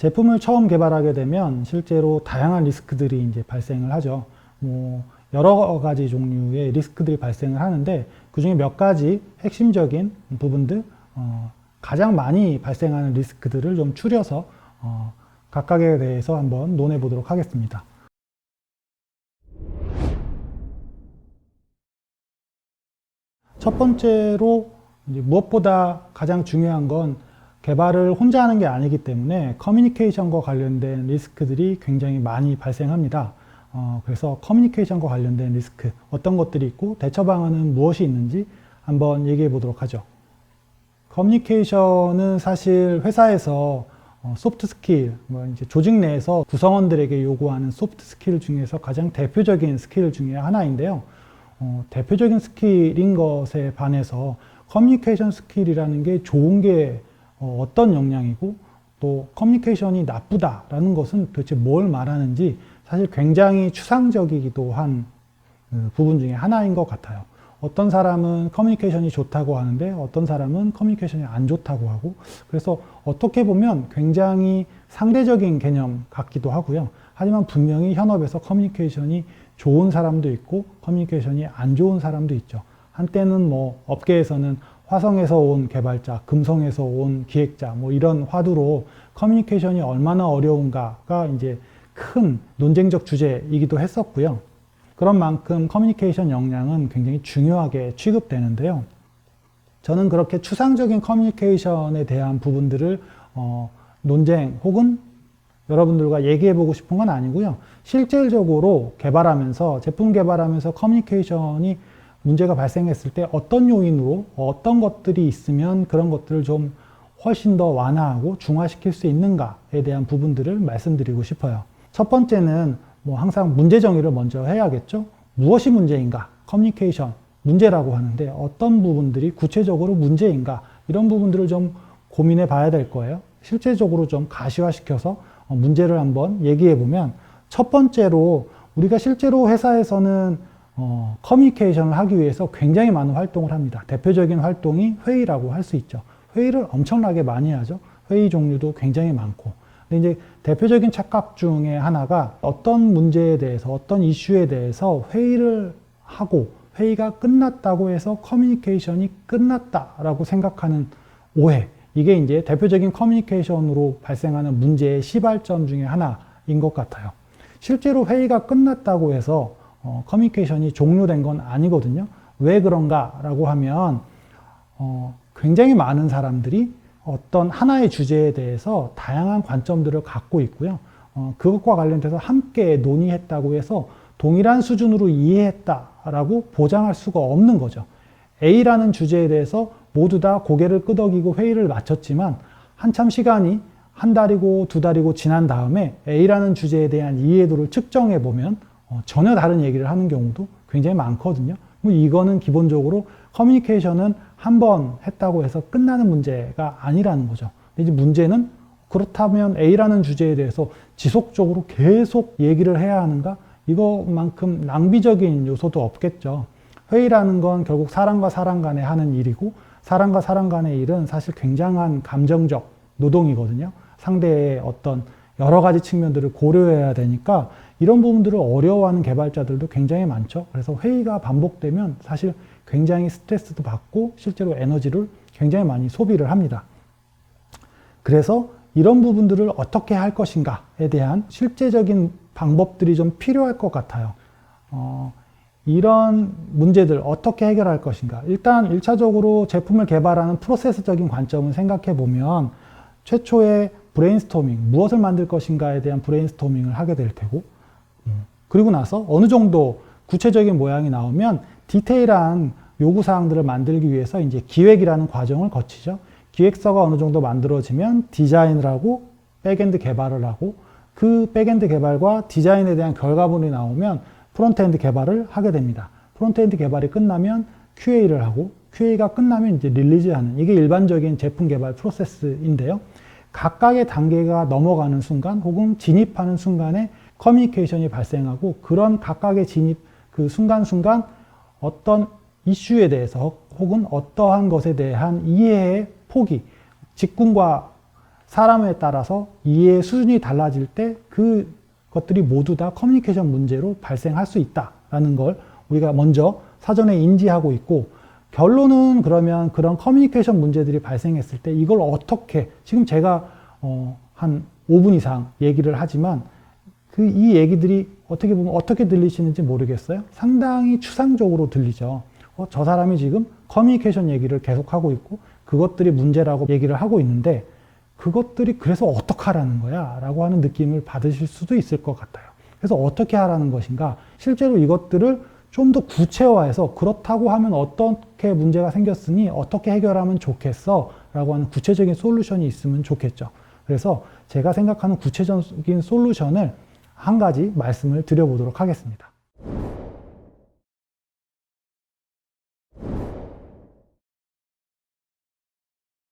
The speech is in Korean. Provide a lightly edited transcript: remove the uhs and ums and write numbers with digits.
제품을 처음 개발하게 되면 실제로 다양한 리스크들이 이제 발생을 하죠. 여러 가지 종류의 리스크들이 발생을 하는데 그 중에 몇 가지 핵심적인 부분들, 가장 많이 발생하는 리스크들을 좀 추려서 각각에 대해서 한번 논해 보도록 하겠습니다. 첫 번째로 이제 무엇보다 가장 중요한 건 개발을 혼자 하는 게 아니기 때문에 커뮤니케이션과 관련된 리스크들이 굉장히 많이 발생합니다. 그래서 커뮤니케이션과 관련된 리스크, 어떤 것들이 있고 대처 방안은 무엇이 있는지 한번 얘기해 보도록 하죠. 커뮤니케이션은 사실 회사에서 소프트 스킬, 이제 조직 내에서 구성원들에게 요구하는 소프트 스킬 중에서 가장 대표적인 스킬 중에 하나인데요. 대표적인 스킬인 것에 반해서 커뮤니케이션 스킬이라는 게 좋은 게 어떤 역량이고 또 커뮤니케이션이 나쁘다라는 것은 도대체 뭘 말하는지 사실 굉장히 추상적이기도 한 부분 중에 하나인 것 같아요. 어떤 사람은 커뮤니케이션이 좋다고 하는데 어떤 사람은 커뮤니케이션이 안 좋다고 하고, 그래서 어떻게 보면 굉장히 상대적인 개념 같기도 하고요. 하지만 분명히 현업에서 커뮤니케이션이 좋은 사람도 있고 커뮤니케이션이 안 좋은 사람도 있죠. 한때는 업계에서는 화성에서 온 개발자, 금성에서 온 기획자, 이런 화두로 커뮤니케이션이 얼마나 어려운가가 이제 큰 논쟁적 주제이기도 했었고요. 그런 만큼 커뮤니케이션 역량은 굉장히 중요하게 취급되는데요. 저는 그렇게 추상적인 커뮤니케이션에 대한 부분들을 논쟁 혹은 여러분들과 얘기해 보고 싶은 건 아니고요. 실질적으로 개발하면서, 제품 개발하면서 커뮤니케이션이 문제가 발생했을 때 어떤 요인으로 어떤 것들이 있으면 그런 것들을 좀 훨씬 더 완화하고 중화시킬 수 있는가에 대한 부분들을 말씀드리고 싶어요. 첫 번째는 항상 문제 정의를 먼저 해야겠죠. 무엇이 문제인가? 커뮤니케이션 문제라고 하는데 어떤 부분들이 구체적으로 문제인가? 이런 부분들을 좀 고민해 봐야 될 거예요. 실제적으로 좀 가시화시켜서 문제를 한번 얘기해 보면, 첫 번째로 우리가 실제로 회사에서는 커뮤니케이션을 하기 위해서 굉장히 많은 활동을 합니다. 대표적인 활동이 회의라고 할 수 있죠. 회의를 엄청나게 많이 하죠. 회의 종류도 굉장히 많고. 근데 이제 대표적인 착각 중에 하나가 어떤 문제에 대해서, 어떤 이슈에 대해서 회의를 하고 회의가 끝났다고 해서 커뮤니케이션이 끝났다라고 생각하는 오해. 이게 이제 대표적인 커뮤니케이션으로 발생하는 문제의 시발점 중에 하나인 것 같아요. 실제로 회의가 끝났다고 해서 커뮤니케이션이 종료된 건 아니거든요. 왜 그런가라고 하면 굉장히 많은 사람들이 어떤 하나의 주제에 대해서 다양한 관점들을 갖고 있고요. 그것과 관련돼서 함께 논의했다고 해서 동일한 수준으로 이해했다라고 보장할 수가 없는 거죠. A라는 주제에 대해서 모두 다 고개를 끄덕이고 회의를 마쳤지만 한참 시간이 한 달이고 두 달이고 지난 다음에 A라는 주제에 대한 이해도를 측정해 보면 전혀 다른 얘기를 하는 경우도 굉장히 많거든요. 이거는 기본적으로 커뮤니케이션은 한 번 했다고 해서 끝나는 문제가 아니라는 거죠. 근데 이제 문제는 그렇다면 A라는 주제에 대해서 지속적으로 계속 얘기를 해야 하는가? 이것만큼 낭비적인 요소도 없겠죠. 회의라는 건 결국 사람과 사람 간에 하는 일이고, 사람과 사람 간의 일은 사실 굉장한 감정적 노동이거든요. 상대의 어떤 여러 가지 측면들을 고려해야 되니까 이런 부분들을 어려워하는 개발자들도 굉장히 많죠. 그래서 회의가 반복되면 사실 굉장히 스트레스도 받고 실제로 에너지를 굉장히 많이 소비를 합니다. 그래서 이런 부분들을 어떻게 할 것인가에 대한 실제적인 방법들이 좀 필요할 것 같아요. 이런 문제들 어떻게 해결할 것인가. 일단 1차적으로 제품을 개발하는 프로세스적인 관점을 생각해 보면 최초의 브레인스토밍, 무엇을 만들 것인가에 대한 브레인스토밍을 하게 될 테고, 그리고 나서 어느 정도 구체적인 모양이 나오면 디테일한 요구사항들을 만들기 위해서 이제 기획이라는 과정을 거치죠. 기획서가 어느 정도 만들어지면 디자인을 하고 백엔드 개발을 하고, 그 백엔드 개발과 디자인에 대한 결과물이 나오면 프론트엔드 개발을 하게 됩니다. 프론트엔드 개발이 끝나면 QA를 하고, QA가 끝나면 이제 릴리즈하는, 이게 일반적인 제품 개발 프로세스인데요. 각각의 단계가 넘어가는 순간 혹은 진입하는 순간에 커뮤니케이션이 발생하고, 그런 각각의 진입 그 순간순간 어떤 이슈에 대해서 혹은 어떠한 것에 대한 이해의 폭이 직군과 사람에 따라서 이해의 수준이 달라질 때 그것들이 모두 다 커뮤니케이션 문제로 발생할 수 있다라는 걸 우리가 먼저 사전에 인지하고 있고, 결론은 그러면 그런 커뮤니케이션 문제들이 발생했을 때 이걸 어떻게, 지금 제가 한 5분 이상 얘기를 하지만 이 얘기들이 어떻게 보면 어떻게 들리시는지 모르겠어요. 상당히 추상적으로 들리죠. 저 사람이 지금 커뮤니케이션 얘기를 계속하고 있고 그것들이 문제라고 얘기를 하고 있는데 그것들이 그래서 어떡하라는 거야 라고 하는 느낌을 받으실 수도 있을 것 같아요. 그래서 어떻게 하라는 것인가, 실제로 이것들을 좀 더 구체화해서 그렇다고 하면 어떻게 문제가 생겼으니 어떻게 해결하면 좋겠어 라고 하는 구체적인 솔루션이 있으면 좋겠죠. 그래서 제가 생각하는 구체적인 솔루션을 한 가지 말씀을 드려보도록 하겠습니다.